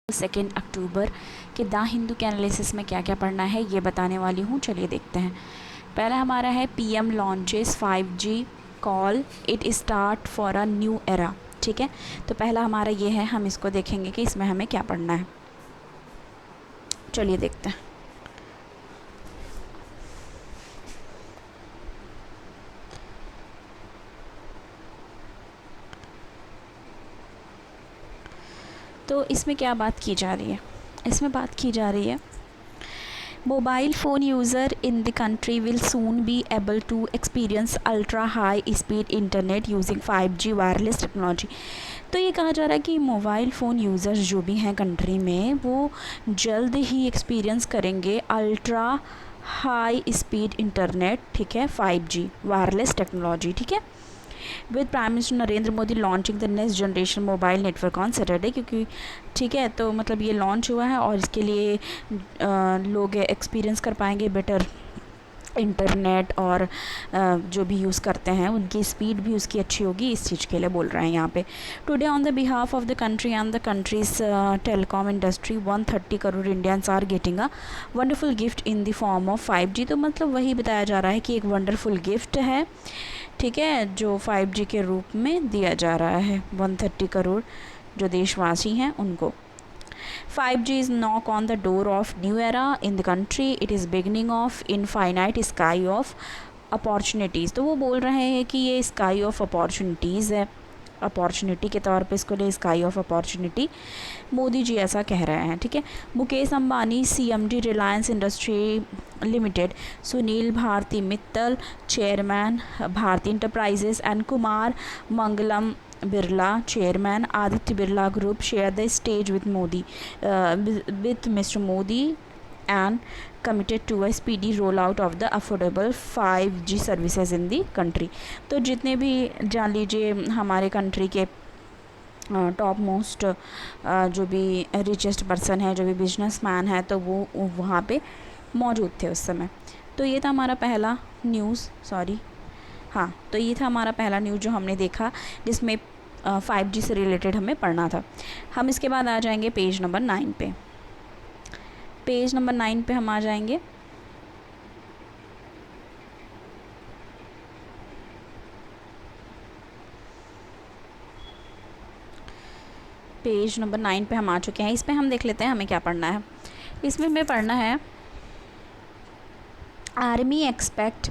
2 अक्टूबर के द हिंदू के एनालिसिस में क्या क्या पढ़ना है ये बताने वाली हूँ। चलिए देखते हैं। पहला हमारा है PM launches 5G call it start for a new era. ठीक है, तो पहला हमारा ये है, हम इसको देखेंगे कि इसमें हमें क्या पढ़ना है। चलिए देखते हैं। तो इसमें क्या बात की जा रही है, इसमें बात की जा रही है mobile phone user in the country will soon be able to experience ultra high speed internet using 5G wireless technology. तो ये कहा जा रहा है कि मोबाइल फ़ोन यूज़र्स जो भी हैं कंट्री में वो जल्द ही एक्सपीरियंस करेंगे अल्ट्रा हाई स्पीड इंटरनेट। ठीक है, 5G वायरलेस टेक्नोलॉजी। ठीक है, with prime minister Narendra Modi launching the next generation mobile network on Saturday. क्योंकि ठीक है, तो मतलब ये लॉन्च हुआ है और इसके लिए लोग एक्सपीरियंस कर पाएंगे बेटर इंटरनेट, और जो भी यूज़ करते हैं उनकी स्पीड भी उसकी अच्छी होगी, इस चीज़ के लिए बोल रहे हैं यहाँ पे। Today on the behalf of the country and the country's telecom industry 130 crore Indians are getting a wonderful gift in the form of 5G। तो मतलब वही बताया जा रहा है कि एक वंडरफुल गिफ्ट है, ठीक है, जो 5G के रूप में दिया जा रहा है 130 करोड़ जो देशवासी हैं उनको। 5G is knock on the door of new era in the country. It is beginning of infinite sky of opportunities. तो वो बोल रहे हैं कि ये sky of opportunities है, अपॉर्चुनिटी के तौर पे इसको ले, sky of opportunity. Modi ji ऐसा कह रहे हैं। ठीक है, Mukesh Ambani CMD Reliance industry limited, Sunil Bharti Mittal chairman Bharti enterprises and Kumar Mangalam Birla chairman Aditya Birla group share the stage with Modi with Mr. Modi and committed to a speedy rollout of the affordable 5G services in the country। तो जितने भी जान लीजिए हमारे कंट्री के टॉप मोस्ट जो भी richest person है, जो भी बिजनेसमैन है, तो वो वहाँ पे मौजूद थे उस समय। तो ये था हमारा पहला न्यूज़, तो ये था हमारा पहला न्यूज़ जो हमने देखा, जिसमें 5G से रिलेटेड हमें पढ़ना था। हम इसके बाद आ जाएंगे पेज नंबर 9 पे। पेज नंबर 9 पे हम आ जाएंगे। पेज नंबर 9 पे हम आ चुके हैं। इसमें हम देख लेते हैं हमें क्या पढ़ना है। इसमें हमें पढ़ना है army expect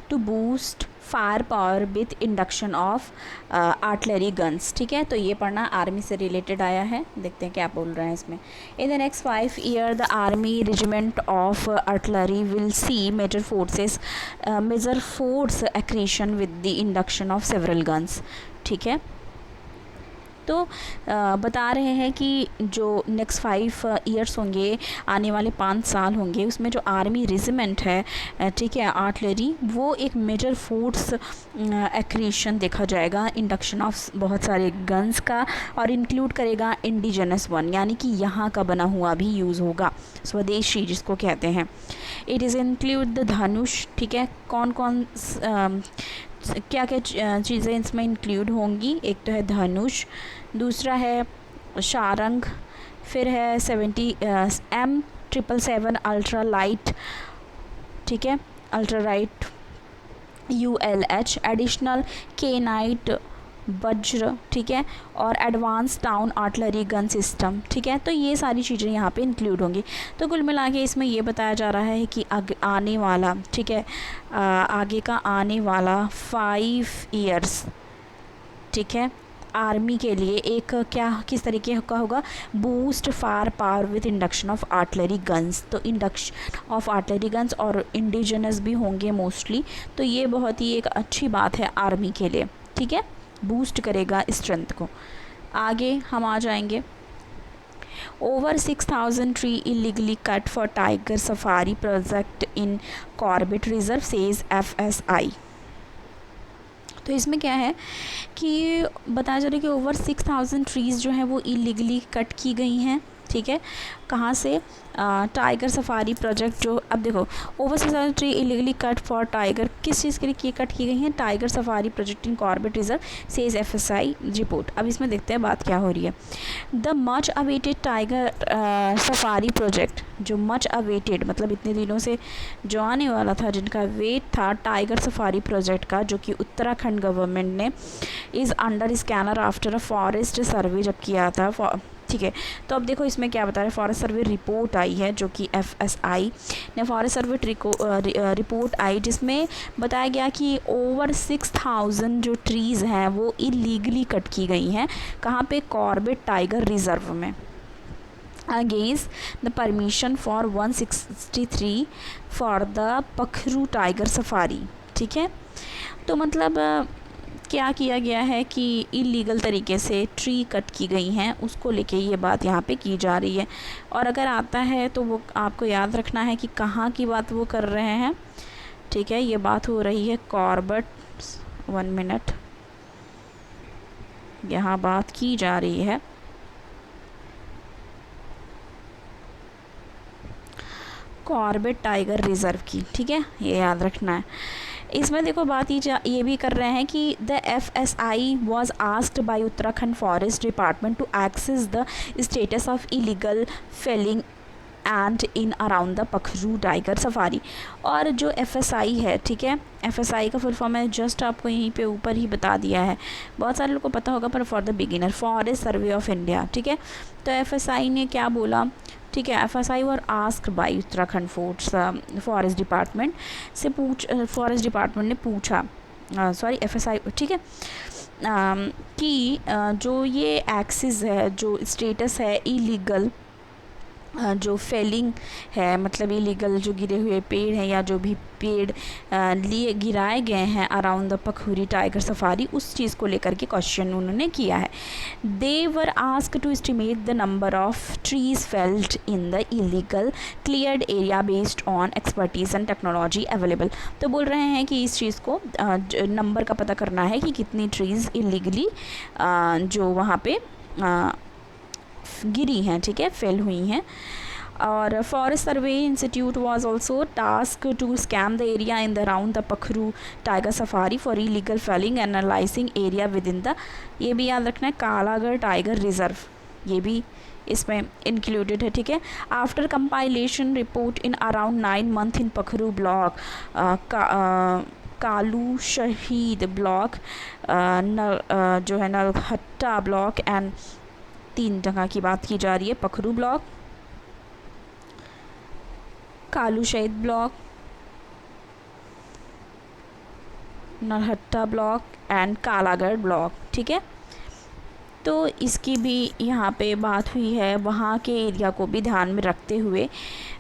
to boost fire power with induction of artillery guns. ठीक है, तो ये पढ़ना आर्मी से रिलेटेड आया है। देखते हैं क्या बोल रहे हैं इसमें। In the next 5 year the army regiment of artillery will see major force accretion with the induction of several guns. ठीक है, तो बता रहे हैं कि जो नेक्स्ट 5 ईयर्स होंगे, आने वाले 5 साल होंगे, उसमें जो आर्मी रेजिमेंट है, ठीक है, आर्टिलरी, वो एक मेजर फोर्स एक्रीशन देखा जाएगा, इंडक्शन ऑफ बहुत सारे गन्स का, और इंक्लूड करेगा इंडिजिनस वन, यानी कि यहाँ का बना हुआ भी यूज़ होगा, स्वदेशी जिसको कहते हैं। इट इज़ इंक्लूड द धनुष। ठीक है, कौन कौन क्या क्या चीज़ें इसमें इंक्लूड होंगी। एक तो है धनुष, दूसरा है शारंग, फिर है 777 अल्ट्रा लाइट, ठीक है, ultra light ULH, additional K9 वज्र, ठीक है, और advance town artillery gun system. ठीक है, तो ये सारी चीज़ें यहाँ पे इंक्लूड होंगी। तो कुल मिला के इसमें ये बताया जा रहा है कि आने वाला, ठीक है, आगे का आने वाला 5 ईयर्स, ठीक है, आर्मी के लिए एक किस तरीके का होगा, boost fire power with induction of artillery guns. तो इंडक्शन ऑफ आर्टिलरी गन्स और इंडिजिनस भी होंगे मोस्टली। तो ये बहुत ही एक अच्छी बात है आर्मी के लिए। ठीक है, बूस्ट करेगा स्ट्रेंथ को। आगे हम आ जाएंगे। Over 6000 tree illegally cut for tiger safari project in Corbett reserve says FSI। तो इसमें क्या है कि बताया जा रहा है कि ओवर 6000 ट्रीज़ जो हैं वो इलीगली कट की गई हैं। ठीक है, कहाँ से, टाइगर सफारी प्रोजेक्ट जो, अब देखो, over 6000 tree illegally cut for tiger किस चीज़ के लिए कट की गई हैं? Tiger safari project in Corbett reserve, says FSI report. अब इसमें देखते हैं बात क्या हो रही है। The much awaited tiger safari project, जो मच अवेटेड मतलब इतने दिनों से जो आने वाला था, जिनका वेट था टाइगर सफारी प्रोजेक्ट का, जो कि उत्तराखंड गवर्नमेंट ने is under scanner after a forest survey जब किया था। ठीक है, तो अब देखो इसमें क्या बता रहे हैं। फॉरेस्ट सर्वे रिपोर्ट आई है, जो कि एफएसआई ने फॉरेस्ट सर्वे रिपोर्ट आई, जिसमें बताया गया कि ओवर 6000 जो ट्रीज़ हैं वो इलीगली कट की गई हैं। कहाँ पे? कॉर्बेट टाइगर रिजर्व में, against the permission for 163 for the Pakhro tiger safari. ठीक है, तो मतलब क्या किया गया है कि इलीगल तरीके से ट्री कट की गई हैं, उसको लेके ये बात यहाँ पे की जा रही है। और अगर आता है तो वो आपको याद रखना है कि कहाँ की बात वो कर रहे हैं। ठीक है, ये बात हो रही है कॉर्बेट, 1 मिनट, यहाँ बात की जा रही है कॉर्बेट टाइगर रिजर्व की। ठीक है, ये याद रखना है। इसमें देखो बात ये भी कर रहे हैं कि the FSI was asked by Uttarakhand forest department to access the status of illegal felling and in around the Pakhro tiger safari. और जो एफएसआई है, ठीक है, एफएसआई का फुल फॉर्म है, जस्ट आपको यहीं पे ऊपर ही बता दिया है, बहुत सारे लोगों को पता होगा, पर for the beginner, forest survey of India. ठीक है, तो एफएसआई ने क्या बोला? ठीक है, FSI were asked by Uttarakhand forest department से फॉरेस्ट डिपार्टमेंट ने पूछा, सॉरी एफएसआई, ठीक है, कि जो ये एक्सिस है, जो स्टेटस है इलीगल, जो फेलिंग है, मतलब इलीगल जो गिरे हुए पेड़ हैं या जो भी पेड़ लिए गिराए गए हैं around the Pakhro tiger safari, उस चीज़ को लेकर के क्वेश्चन उन्होंने किया है। They were ask to estimate the number of trees felled in the illegal cleared area based on expertise and technology available. तो बोल रहे हैं कि इस चीज़ को नंबर का पता करना है कि कितनी ट्रीज़ इलीगली जो वहाँ पे गिरी हैं, ठीक है, फेल हुई हैं। और forest survey institute was also task to scan the area in the around the Pakhro tiger safari for illegal felling, analysing area within the, ये भी याद रखना है, कालागढ़ टाइगर रिजर्व, ये भी इसमें इंक्लूडेड है। ठीक है, after compilation report in around 9 month in Pakhro block, Kalu Shahid block, जो है नलहट्टा ब्लॉक एंड 3 जगह की बात की जा रही है, पखरू block, Kalu Shahid block, Nalhatta block and Kalagarh block. ठीक है, तो इसकी भी यहाँ पे बात हुई है, वहाँ के एरिया को भी ध्यान में रखते हुए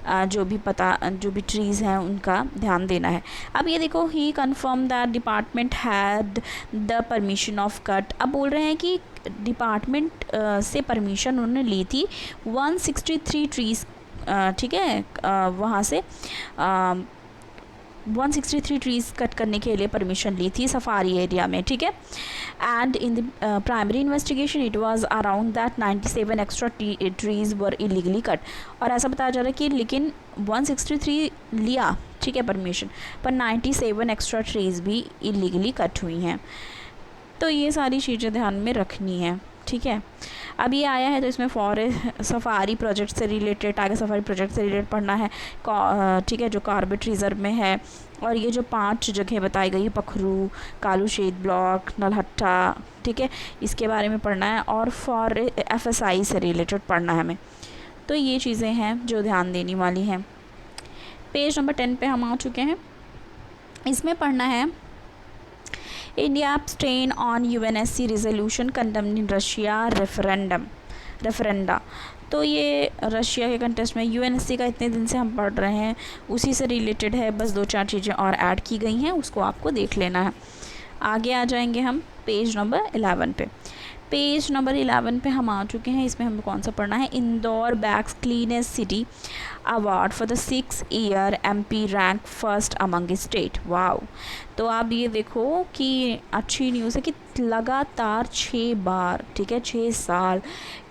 जो भी ट्रीज़ हैं उनका ध्यान देना है। अब ये देखो, he confirm that department had the permission of cut. अब बोल रहे हैं कि डिपार्टमेंट से परमिशन उन्होंने ली थी 163 ट्रीज़, ठीक है, वहाँ से 163 ट्रीज़ कट करने के लिए परमिशन ली थी सफारी एरिया में। ठीक है, and in the primary investigation it was around that 97 extra trees were illegally cut. और ऐसा बताया जा रहा है कि लेकिन 163 लिया, ठीक है, परमिशन, पर 97 एक्स्ट्रा ट्रीज़ भी इलीगली कट हुई हैं। तो ये सारी चीज़ें ध्यान में रखनी है। ठीक है, अब ये आया है तो इसमें फॉरेस्ट सफारी प्रोजेक्ट से रिलेटेड, टाइगर सफारी प्रोजेक्ट से रिलेटेड पढ़ना है, ठीक है, जो कॉर्बेट रिजर्व में है। और ये जो 5 जगह बताई गई, पखरू, कालू शहीद ब्लॉक, नलहट्टा, ठीक है, इसके बारे में पढ़ना है। और एफएसआई से रिलेटेड पढ़ना है हमें। तो ये चीज़ें हैं जो ध्यान देने वाली हैं। पेज नंबर 10 पे हम आ चुके हैं। इसमें पढ़ना है, India abstain on UNSC resolution condemning Russia referenda. तो ये रशिया के कंटेस्ट में UNSC का इतने दिन से हम पढ़ रहे हैं, उसी से रिलेटेड है, बस 2-4 चीज़ें और ऐड की गई हैं, उसको आपको देख लेना है। आगे आ जाएंगे हम पेज नंबर 11 पे। पेज नंबर 11 पे हम आ चुके हैं। इसमें हमें कौन सा पढ़ना है, Indore bags cleanest city award for the 6th year MP rank first among state. Wow, तो आप ये देखो कि अच्छी न्यूज़ है कि लगातार 6 बार, ठीक है, 6 साल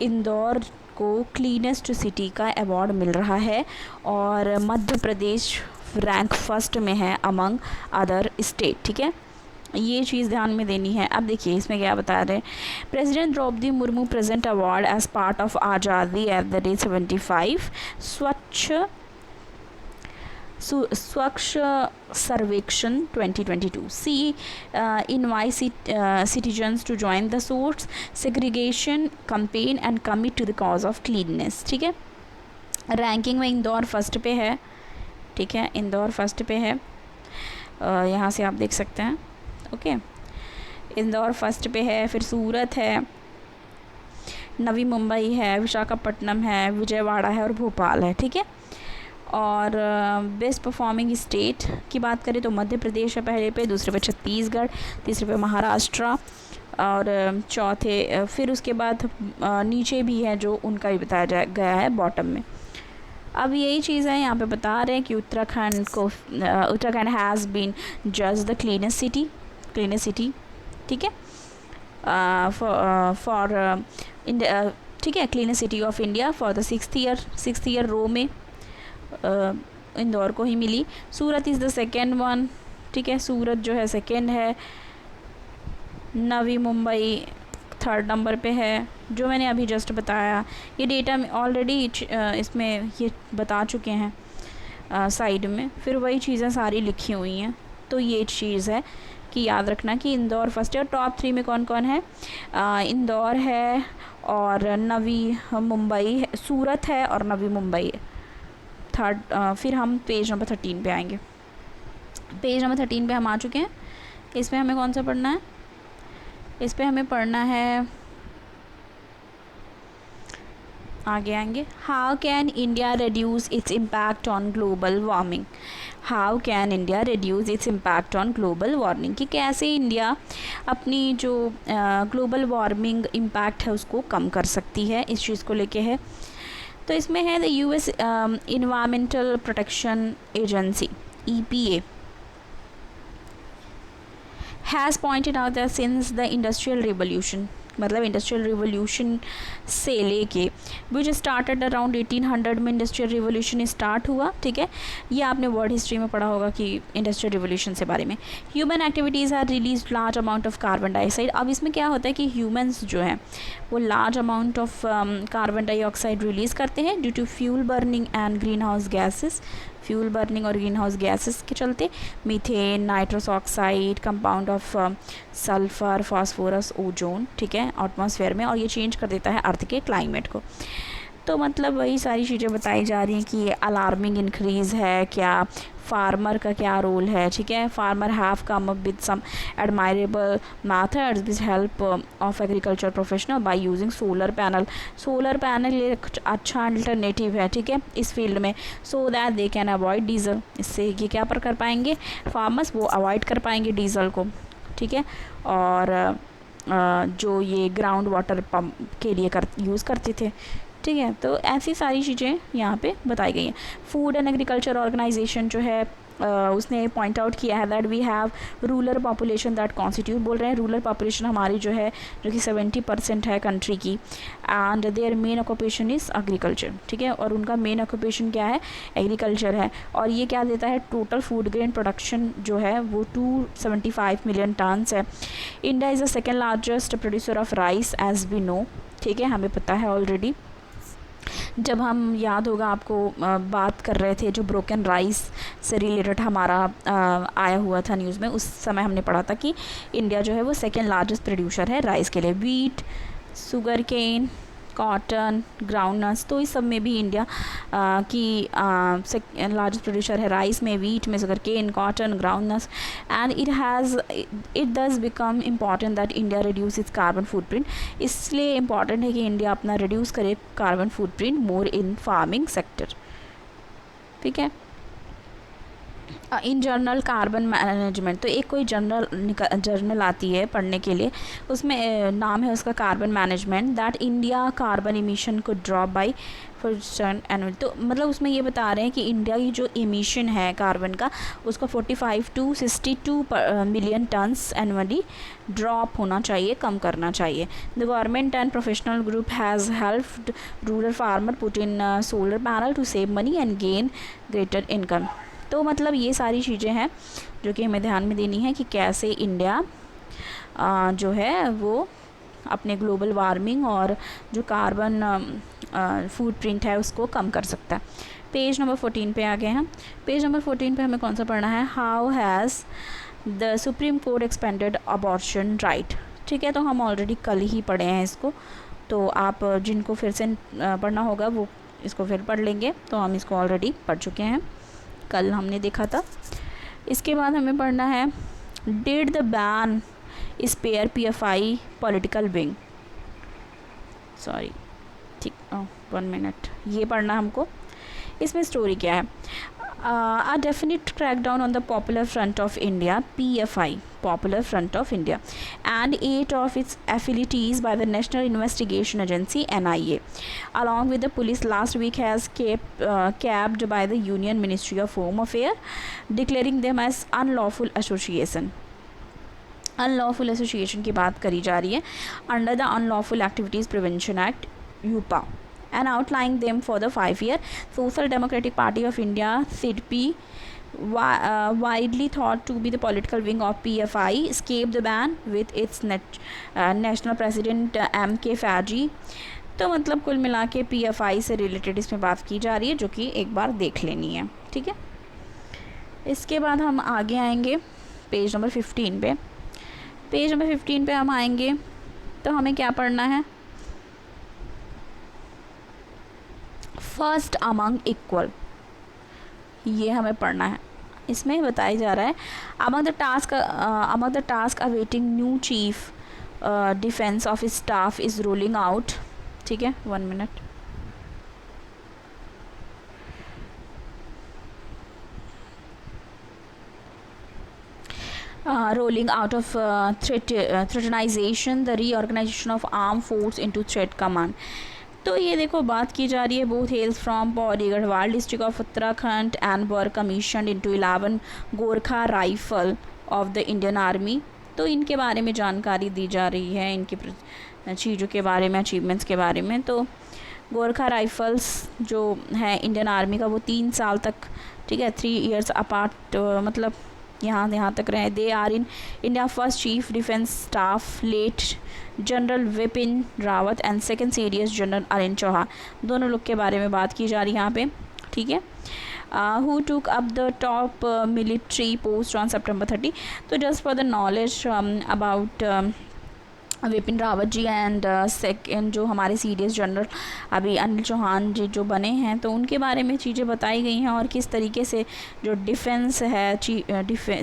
इंदौर को क्लीनेस्ट सिटी का अवार्ड मिल रहा है। और मध्य प्रदेश रैंक फर्स्ट में है अमंग अदर स्टेट, ठीक है, ये चीज़ ध्यान में देनी है। अब देखिए इसमें क्या बता रहे हैं, president Droupadi Murmu present award as part of Azadi at the day 75 Swachh Survekshan 2022 she invite citizens to join the source segregation campaign and commit to the cause of cleanness, ठीक है। रैंकिंग में इंदौर फर्स्ट पे है, ठीक है, इंदौर फर्स्ट पे है, यहाँ से आप देख सकते हैं, ओके, इंदौर फर्स्ट पे है, फिर सूरत है, नवी मुंबई है, विशाखापट्टनम है, विजयवाड़ा है और भोपाल है, ठीक है। और बेस्ट परफॉर्मिंग स्टेट की बात करें तो मध्य प्रदेश है पहले पे, दूसरे पे छत्तीसगढ़, तीसरे पे महाराष्ट्र और चौथे फिर उसके बाद नीचे भी है जो उनका भी बताया गया है बॉटम में। अब यही चीज़ है यहाँ पे बता रहे हैं कि उत्तराखंड हैज़ बीन जज द क्लीनेस्ट सिटी, ठीक है, फॉर ठीक है, cleanest city of India for the sixth year row में इंदौर को ही मिली। Surat is the second one, ठीक है, सूरत जो है सेकेंड है, नवी मुंबई थर्ड नंबर पे है, जो मैंने अभी जस्ट बताया। ये डेटा में ऑलरेडी इसमें ये बता चुके हैं साइड में, फिर वही चीज़ें सारी लिखी हुई हैं। तो ये चीज़ है कि याद रखना कि इंदौर फर्स्ट है। और टॉप 3 में कौन कौन है, इंदौर है और नवी मुंबई है, सूरत है और नवी मुंबई है थर्ड। फिर हम पेज नंबर 13 पे आएंगे। पेज नंबर 13 पे हम आ चुके हैं। इसमें हमें कौन सा पढ़ना है, इस पे हमें पढ़ना है, आगे आएंगे, how can India reduce its impact on global warming. How can India reduce its impact on global warming, कि कैसे इंडिया अपनी जो ग्लोबल वार्मिंग इम्पैक्ट है उसको कम कर सकती है, इस चीज़ को लेके है। तो इसमें है the US environmental protection agency EPA has pointed out that since the industrial revolution, मतलब इंडस्ट्रियल रिवोल्यूशन से लेके विच स्टार्टेड अराउंड 1800 में इंडस्ट्रियल रिवोल्यूशन स्टार्ट हुआ, ठीक है। ये आपने वर्ल्ड हिस्ट्री में पढ़ा होगा कि इंडस्ट्रियल रिवोल्यूशन से बारे में। Human activities are release large amount of carbon dioxide. अब इसमें क्या होता है कि ह्यूमंस जो हैं वो large amount of carbon dioxide release करते हैं due to fuel burning and green house gases, fuel burning और ग्रीन हाउस गैसेस के चलते, methane, nitrous oxide, compound of sulphur, phosphorus, ozone, ठीक है, एटमॉस्फेयर में, और ये चेंज कर देता है अर्थ के क्लाइमेट को। तो मतलब वही सारी चीज़ें बताई जा रही हैं कि ये अलार्मिंग इंक्रीज़ है क्या, फार्मर का क्या रोल है, ठीक है। Farmer have come up with some admirable methods with help of agriculture professional by using solar panel. Solar panel एक अच्छा अल्टरनेटिव है, ठीक है, इस फील्ड में, so that they can avoid diesel. इससे ये क्या पर कर पाएंगे फार्मर्स, वो अवॉइड कर पाएंगे डीजल को, ठीक है। और जो ये ग्राउंड वाटर पम्प के लिए यूज़ करते थे, ठीक है। तो ऐसी सारी चीज़ें यहाँ पे बताई गई हैं। फूड एंड एग्रीकल्चर ऑर्गेनाइजेशन जो है उसने पॉइंट आउट किया है that we have rural population that constitute, बोल रहे हैं रूरल पॉपुलेशन हमारी जो है जो कि 70% है कंट्री की, and their main occupation is agriculture, ठीक है। और उनका मेन ऑक्यूपेशन क्या है, एग्रीकल्चर है। और ये क्या देता है, टोटल फूड ग्रेन प्रोडक्शन जो है वो 275 मिलियन टन्स है। India is the second largest producer of rice as we know, ठीक है, हमें पता है ऑलरेडी। जब हम याद होगा आपको बात कर रहे थे जो ब्रोकन राइस से रिलेटेड हमारा आया हुआ था न्यूज़ में, उस समय हमने पढ़ा था कि इंडिया जो है वो सेकेंड लार्जेस्ट प्रोड्यूसर है राइस के लिए। Wheat, sugar cane, cotton, groundnuts, तो इस सब में भी इंडिया की लार्जेस्ट प्रोड्यूसर है राइस में, वीट में, sugar cane, cotton, groundnuts, and it does become important that India reduce its carbon footprint. इसलिए इम्पॉर्टेंट है कि इंडिया अपना रिड्यूस करे carbon footprint more in farming sector, ठीक है। इन जर्नल कार्बन मैनेजमेंट, तो एक कोई जर्नल आती है पढ़ने के लिए, उसमें नाम है उसका carbon management, that India carbon emission को ड्रॉप बाई एनुअल। तो मतलब उसमें ये बता रहे हैं कि इंडिया की जो इमिशन है कार्बन का उसका 45 to 62 million tons annually drop होना चाहिए, कम करना चाहिए। The government and professional group has helped rural farmer put in solar panel to save money and gain greater income. तो मतलब ये सारी चीज़ें हैं जो कि हमें ध्यान में देनी है कि कैसे इंडिया जो है वो अपने ग्लोबल वार्मिंग और जो कार्बन फुटप्रिंट है उसको कम कर सकता है। पेज नंबर 14 पे आ गए हैं। पेज नंबर 14 पे हमें कौन सा पढ़ना है, how has the supreme court expanded abortion right. ठीक है, तो हम ऑलरेडी कल ही पढ़े हैं इसको, तो आप जिनको फिर से पढ़ना होगा वो इसको फिर पढ़ लेंगे। तो हम इसको ऑलरेडी पढ़ चुके हैं, कल हमने देखा था। इसके बाद हमें पढ़ना है did the ban spare PFI political wing, sorry ठीक 1 मिनट, ये पढ़ना हमको। इसमें स्टोरी क्या है, a definite crackdown on the Popular Front of India PFI, Popular Front of India, and 8 of its affiliates by the National Investigation Agency NIA, along with the police last week has capped by the Union Ministry of Home Affairs, declaring them as unlawful association. Unlawful association की बात करी जा रही है under the unlawful activities prevention act UAPA and outlining them for the 5-year Social Democratic Party of India SIDP, widely thought to be the political wing of PFI, escaped the ban with its national president MK Fauji। तो मतलब कुल मिला के PFI से related इसमें बात की जा रही है जो कि एक बार देख लेनी है। ठीक है, इसके बाद हम आगे आएंगे पेज नंबर 15 पे। पेज नंबर 15 पे हम आएंगे तो हमें क्या पढ़ना है, फर्स्ट अमंग इक्वल, ये हमें पढ़ना है। इसमें बताया जा रहा है among the task awaiting new chief defence of staff is rolling out. ठीक है, 1 minute. Rolling out of threatenization, the reorganization of armed force into threat command। तो ये देखो बात की जा रही है both हेल्स from Pauri Garhwal district of Uttarakhand and were commission into 11 Gorkha rifle of the Indian army. तो इनके बारे में जानकारी दी जा रही है, इनकी चीज़ों के बारे में, अचीवमेंट्स के बारे में। तो गोरखा राइफल्स जो है इंडियन आर्मी का वो 3 साल तक, ठीक है, 3 ईयर्स अपार्ट, मतलब यहाँ तक रहे। They are in India first chief defence staff late general Vipin Rawat and second CDS general Arvind Chauhan, दोनों लोग के बारे में बात की जा रही है यहाँ पे। ठीक है, who took up the top military post on September 30। तो just for the knowledge about Vipin Rawat ji and second जो हमारे सीडीएस जनरल अभी अनिल चौहान जी जो बने हैं, तो उनके बारे में चीज़ें बताई गई हैं और किस तरीके से जो डिफेंस है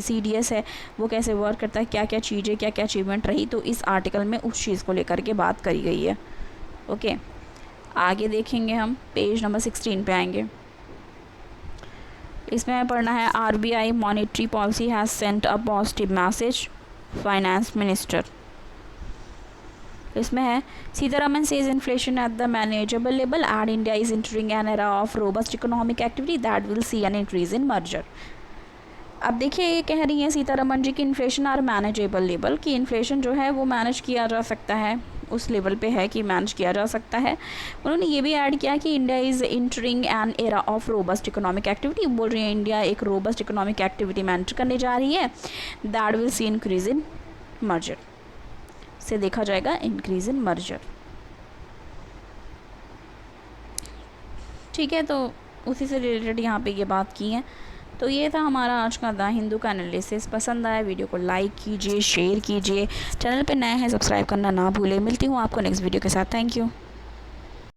सीडीएस है वो कैसे वर्क करता है, क्या क्या चीज़ें, क्या क्या अचीवमेंट रही, तो इस आर्टिकल में उस चीज़ को लेकर के बात करी गई है। ओके, आगे देखेंगे हम, पेज नंबर 16 पे आएंगे। इसमें पढ़ना है RBI monetary policy has sent a positive message, finance minister. इसमें है Sitharaman says inflation at the manageable level and India is entering an era of robust economic activity that will see an increase in merger. अब देखिए ये कह रही हैं सीतारामन जी की inflation are manageable level, कि इन्फ्लेशन जो है वो मैनेज किया जा सकता है, उस लेवल पे है कि मैनेज किया जा सकता है। उन्होंने ये भी ऐड किया कि India is entering an era of robust economic activity, बोल रही है इंडिया एक रोबस्ट इकोनॉमिक एक्टिविटी मैनेज करने जा रही है, that will C increase in merger, से देखा जाएगा इंक्रीज इन मर्जर। ठीक है, तो उसी से रिलेटेड यहाँ पे ये बात की है। तो ये था हमारा आज का द हिंदू का एनालिसिस। पसंद आया वीडियो को लाइक कीजिए, शेयर कीजिए, चैनल पे नए हैं सब्सक्राइब करना ना भूलें। मिलती हूँ आपको नेक्स्ट वीडियो के साथ। Thank you.